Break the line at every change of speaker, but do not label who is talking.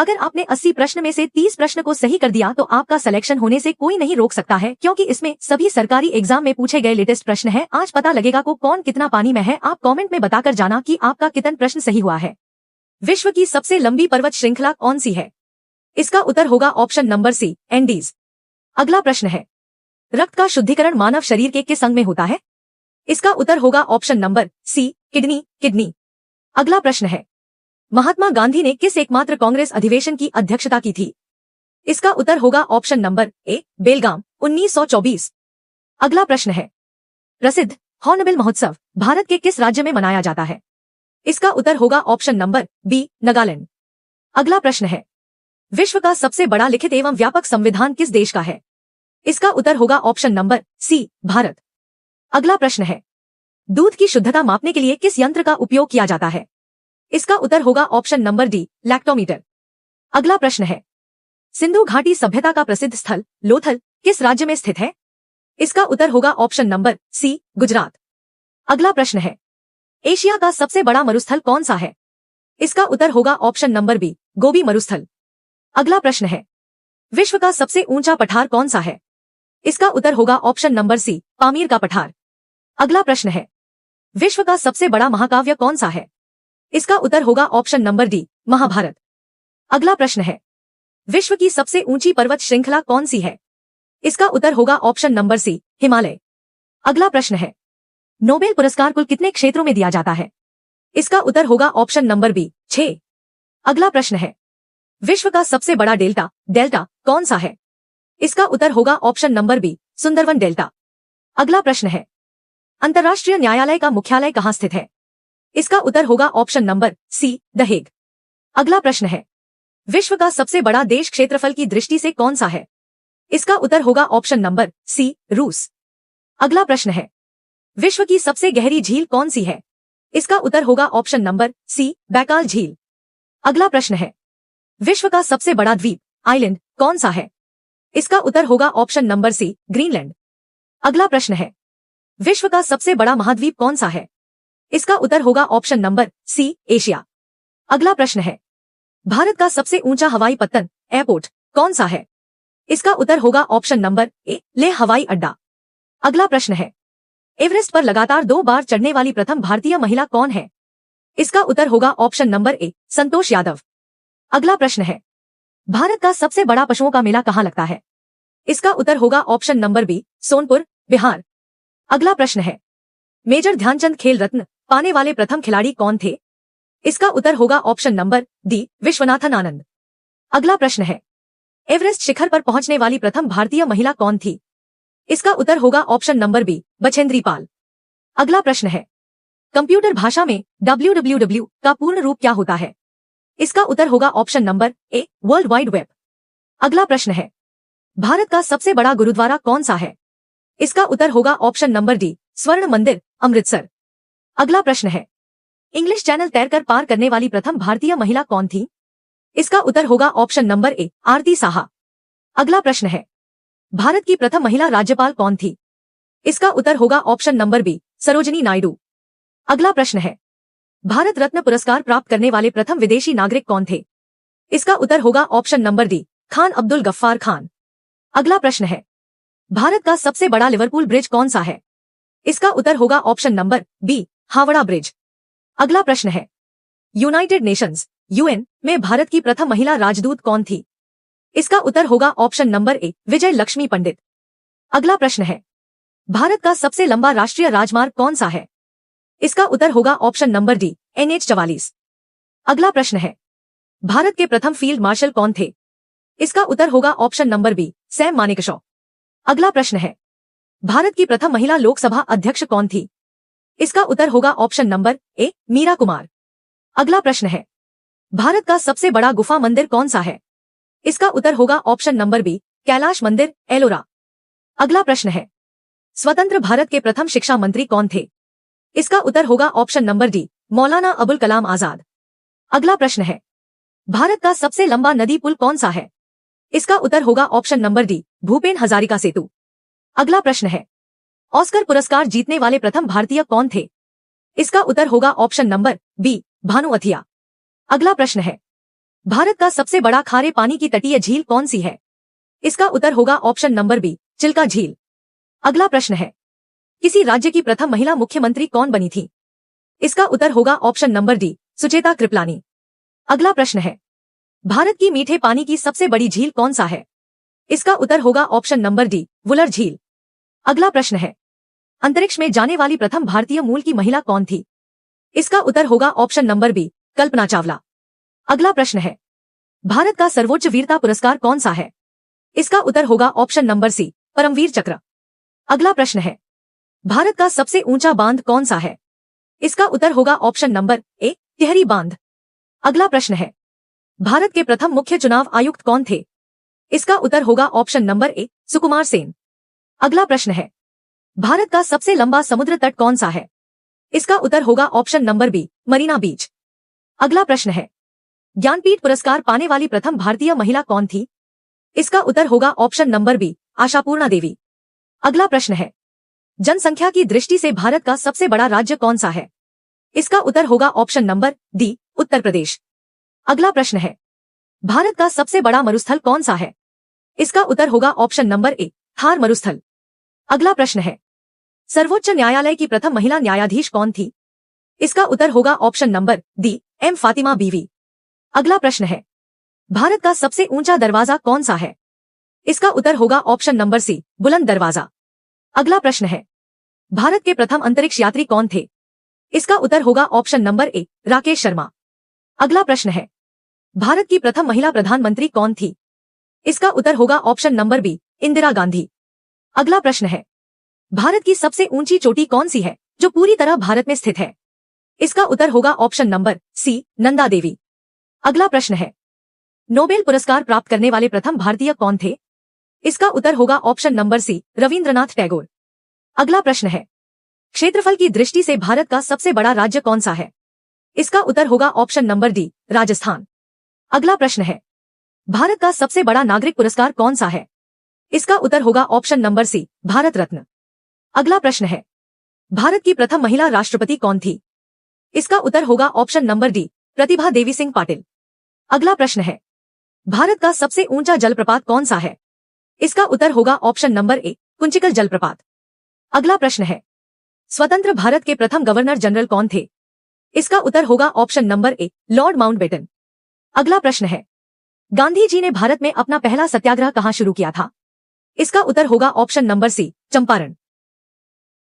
अगर आपने 80 प्रश्न में से 30 प्रश्न को सही कर दिया तो आपका सिलेक्शन होने से कोई नहीं रोक सकता है, क्योंकि इसमें सभी सरकारी एग्जाम में पूछे गए लेटेस्ट प्रश्न हैं। आज पता लगेगा को कौन कितना पानी में है। आप कमेंट में बताकर जाना कि आपका कितना प्रश्न सही हुआ है। विश्व की सबसे लंबी पर्वत श्रृंखला कौन सी है? इसका उत्तर होगा ऑप्शन नंबर सी, एंडीज। अगला प्रश्न है, रक्त का शुद्धिकरण मानव शरीर के किस अंग में होता है? इसका उत्तर होगा ऑप्शन नंबर सी, किडनी। अगला प्रश्न है, महात्मा गांधी ने किस एकमात्र कांग्रेस अधिवेशन की अध्यक्षता की थी? इसका उत्तर होगा ऑप्शन नंबर ए, बेलगाम 1924। अगला प्रश्न है, प्रसिद्ध हॉर्नबिल महोत्सव भारत के किस राज्य में मनाया जाता है? इसका उत्तर होगा ऑप्शन नंबर बी, नागालैंड। अगला प्रश्न है, विश्व का सबसे बड़ा लिखित एवं व्यापक संविधान किस देश का है? इसका उत्तर होगा ऑप्शन नंबर सी, भारत। अगला प्रश्न है, दूध की शुद्धता मापने के लिए किस यंत्र का उपयोग किया जाता है? इसका उत्तर होगा ऑप्शन नंबर डी, लैक्टोमीटर। अगला प्रश्न है, सिंधु घाटी सभ्यता का प्रसिद्ध स्थल लोथल किस राज्य में स्थित है? इसका उत्तर होगा ऑप्शन नंबर सी, गुजरात। अगला प्रश्न है, एशिया का सबसे बड़ा मरुस्थल कौन सा है? इसका उत्तर होगा ऑप्शन नंबर बी, गोबी मरुस्थल। अगला प्रश्न है, विश्व का सबसे ऊंचा पठार कौन सा है? इसका उत्तर होगा ऑप्शन नंबर सी, पामीर का पठार। अगला प्रश्न है, विश्व का सबसे बड़ा महाकाव्य कौन सा है? इसका उत्तर होगा ऑप्शन नंबर डी, महाभारत। अगला प्रश्न है, विश्व की सबसे ऊंची पर्वत श्रृंखला कौन सी है? इसका उत्तर होगा ऑप्शन नंबर सी, हिमालय। अगला प्रश्न है, नोबेल पुरस्कार कुल कितने क्षेत्रों में दिया जाता है? इसका उत्तर होगा ऑप्शन नंबर बी, 6। अगला प्रश्न है, विश्व का सबसे बड़ा डेल्टा कौन सा है? इसका उत्तर होगा option number B, Sundarban delta. अगला प्रश्न है, अंतर्राष्ट्रीय न्यायालय का मुख्यालय कहाँ स्थित है? इसका उत्तर होगा option number C, the Hague. अगला प्रश्न है, विश्व का सबसे बड़ा देश क्षेत्रफल की दृष्टि से कौन सा है? इसका उत्तर होगा ऑप्शन नंबर सी, रूस। अगला प्रश्न है, विश्व की सबसे गहरी झील कौन सी है? इसका उत्तर होगा ऑप्शन नंबर सी, बैकाल झील। अगला प्रश्न है, विश्व का सबसे बड़ा द्वीप आइलैंड कौन सा है? इसका उत्तर होगा ऑप्शन नंबर सी, ग्रीनलैंड। अगला प्रश्न है, विश्व का सबसे बड़ा महाद्वीप कौन सा है? इसका उत्तर होगा ऑप्शन नंबर सी, एशिया। अगला प्रश्न है, भारत का सबसे ऊंचा हवाई पत्तन एयरपोर्ट कौन सा है? इसका उत्तर होगा ऑप्शन नंबर ए, लेह हवाई अड्डा। अगला प्रश्न है, एवरेस्ट पर लगातार 2 बार चढ़ने वाली प्रथम भारतीय महिला कौन है? इसका उत्तर होगा ऑप्शन नंबर ए, संतोष यादव। अगला प्रश्न है, भारत का सबसे बड़ा पशुओं का मेला कहाँ लगता है? इसका उत्तर होगा option number B, Sonpur, Bihar. अगला प्रश्न है, मेजर ध्यानचंद खेल रत्न पाने वाले प्रथम खिलाड़ी कौन थे? इसका उत्तर होगा option number D, Viswanathan Anand. अगला प्रश्न है, एवरेस्ट शिखर पर पहुंचने वाली प्रथम भारतीय महिला कौन थी? इसका उत्तर होगा option number B, Bachendri Pal. अगला प्रश्न है, कंप्यूटर भाषा में www का पूर्ण रूप क्या होता है? इसका उत्तर होगा ऑप्शन नंबर ए, वर्ल्ड वाइड वेब। अगला प्रश्न है, भारत का सबसे बड़ा गुरुद्वारा कौन सा है? इसका उत्तर होगा ऑप्शन नंबर डी, स्वर्ण मंदिर, अमृतसर। अगला प्रश्न है, इंग्लिश चैनल तैरकर पार करने वाली प्रथम भारतीय महिला कौन थी? इसका उत्तर होगा ऑप्शन नंबर ए, आरती साहा। अगला प्रश्न है, भारत की प्रथम महिला राज्यपाल कौन थी? इसका उत्तर होगा option number B, Sarojini Naidu. अगला प्रश्न है, भारत रत्न पुरस्कार प्राप्त करने वाले प्रथम विदेशी नागरिक कौन थे? इसका उत्तर होगा option number D, Khan Abdul Ghaffar Khan. अगला प्रश्न है, भारत का सबसे बड़ा लिवरपूल ब्रिज कौन सा है? इसका उत्तर होगा option number B, Howrah bridge. अगला प्रश्न है, यूनाइटेड नेशंस यूएन में भारत की प्रथम महिला राजदूत कौन थी? इसका उत्तर होगा ऑप्शन नंबर ए, विजय लक्ष्मी पंडित। अगला प्रश्न है, भारत का सबसे लंबा राष्ट्रीय राजमार्ग कौन सा है? इसका उत्तर होगा ऑप्शन नंबर डी, NH-44। अगला प्रश्न है, भारत के प्रथम फील्ड मार्शल कौन थे? इसका उत्तर होगा option number B, Sam Manekshaw. अगला प्रश्न है, भारत की प्रथम महिला लोकसभा अध्यक्ष कौन थी? इसका उत्तर होगा option number A, Meira Kumar. अगला प्रश्न है, भारत का सबसे बड़ा गुफा मंदिर कौन सा है? इसका उत्तर होगा ऑप्शन नंबर बी, कैलाश मंदिर, एलोरा। अगला प्रश्न है, स्वतंत्र भारत के प्रथम शिक्षा मंत्री कौन थे? इसका उत्तर होगा option number D, Maulana Abul Kalam Azad. अगला प्रश्न है, भारत का सबसे लंबा नदी पुल कौन सा है? इसका उत्तर होगा option number D, Bhupen Hazarika Setu. अगला प्रश्न है, ऑस्कर पुरस्कार जीतने वाले प्रथम भारतीय कौन थे? इसका उत्तर होगा option number B, Bhanu Athaiya. अगला प्रश्न है, भारत का सबसे बड़ा खारे पानी की तटीय झील कौन सी है? इसका उत्तर होगा ऑप्शन नंबर बी, चिल्का झील। अगला प्रश्न है, किसी राज्य की प्रथम महिला मुख्यमंत्री कौन बनी थी? इसका उत्तर होगा option number D, Sucheta Kripalani. अगला प्रश्न है, भारत की मीठे पानी की सबसे बड़ी झील कौन सा है? इसका उत्तर होगा ऑप्शन नंबर डी, वुलर झील। अगला प्रश्न है, अंतरिक्ष में जाने वाली प्रथम भारतीय मूल की महिला कौन थी? इसका उत्तर होगा option number B, Kalpana Chawla. अगला प्रश्न है, भारत का सर्वोच्च वीरता पुरस्कार कौन सा है? इसका उत्तर होगा ऑप्शन नंबर सी, परमवीर चक्र। अगला प्रश्न है, भारत का सबसे ऊंचा बांध कौन सा है? इसका उत्तर होगा ऑप्शन नंबर ए, टिहरी बांध। अगला प्रश्न है, भारत के प्रथम मुख्य चुनाव आयुक्त कौन थे? इसका उत्तर होगा ऑप्शन नंबर ए, सुकुमार सेन। अगला प्रश्न है, भारत का सबसे लंबा समुद्र तट कौन सा है? इसका उत्तर होगा ऑप्शन नंबर बी, मरीना बीच। अगला प्रश्न है, ज्ञानपीठ पुरस्कार पाने वाली प्रथम भारतीय महिला कौन थी? इसका उत्तर होगा ऑप्शन नंबर बी, आशापूर्णा देवी। अगला प्रश्न है, जनसंख्या की दृष्टि से भारत का सबसे बड़ा राज्य कौन सा है? इसका उत्तर होगा option number D, Uttar Pradesh. अगला प्रश्न है, भारत का सबसे बड़ा मरुस्थल कौन सा है? इसका उत्तर होगा ऑप्शन नंबर ए, थार मरुस्थल। अगला प्रश्न है, सर्वोच्च न्यायालय की प्रथम महिला न्यायाधीश कौन थी? इसका उत्तर होगा option number D, M Fathima Beevi. अगला प्रश्न है, भारत का सबसे ऊंचा दरवाजा कौन सा है? इसका उत्तर होगा ऑप्शन नंबर सी, बुलंद दरवाजा। अगला प्रश्न है, भारत के प्रथम अंतरिक्ष यात्री कौन थे? इसका उत्तर होगा ऑप्शन नंबर ए, राकेश शर्मा। अगला प्रश्न है, भारत की प्रथम महिला प्रधानमंत्री कौन थी? इसका उत्तर होगा option number B, Indira Gandhi. अगला प्रश्न है, भारत की सबसे ऊंची चोटी कौन सी है जो पूरी तरह भारत में स्थित है? इसका उत्तर होगा ऑप्शन नंबर सी, नंदा देवी। अगला प्रश्न है, नोबेल पुरस्कार प्राप्त करने वाले प्रथम भारतीय कौन थे? इसका उत्तर होगा option number C, Rabindranath Tagore. अगला प्रश्न है, क्षेत्रफल की दृष्टि से भारत का सबसे बड़ा राज्य कौन सा है? इसका उत्तर होगा ऑप्शन नंबर डी, राजस्थान। अगला प्रश्न है, भारत का सबसे बड़ा नागरिक पुरस्कार कौन सा है? इसका उत्तर होगा ऑप्शन नंबर सी, भारत रत्न। अगला प्रश्न है, भारत की प्रथम महिला राष्ट्रपति कौन थी? इसका उत्तर होगा option number D, Pratibha Devi Singh Patil. अगला प्रश्न है, भारत का सबसे ऊंचा जलप्रपात कौन सा है? इसका उत्तर होगा ऑप्शन नंबर ए, कुंचिकल जलप्रपात। अगला प्रश्न है, स्वतंत्र भारत के प्रथम गवर्नर जनरल कौन थे? इसका उत्तर होगा ऑप्शन नंबर ए, लॉर्ड माउंटबेटन। अगला प्रश्न है, गांधी जी ने भारत में अपना पहला सत्याग्रह कहां शुरू किया था? इसका उत्तर होगा ऑप्शन नंबर सी, चंपारण।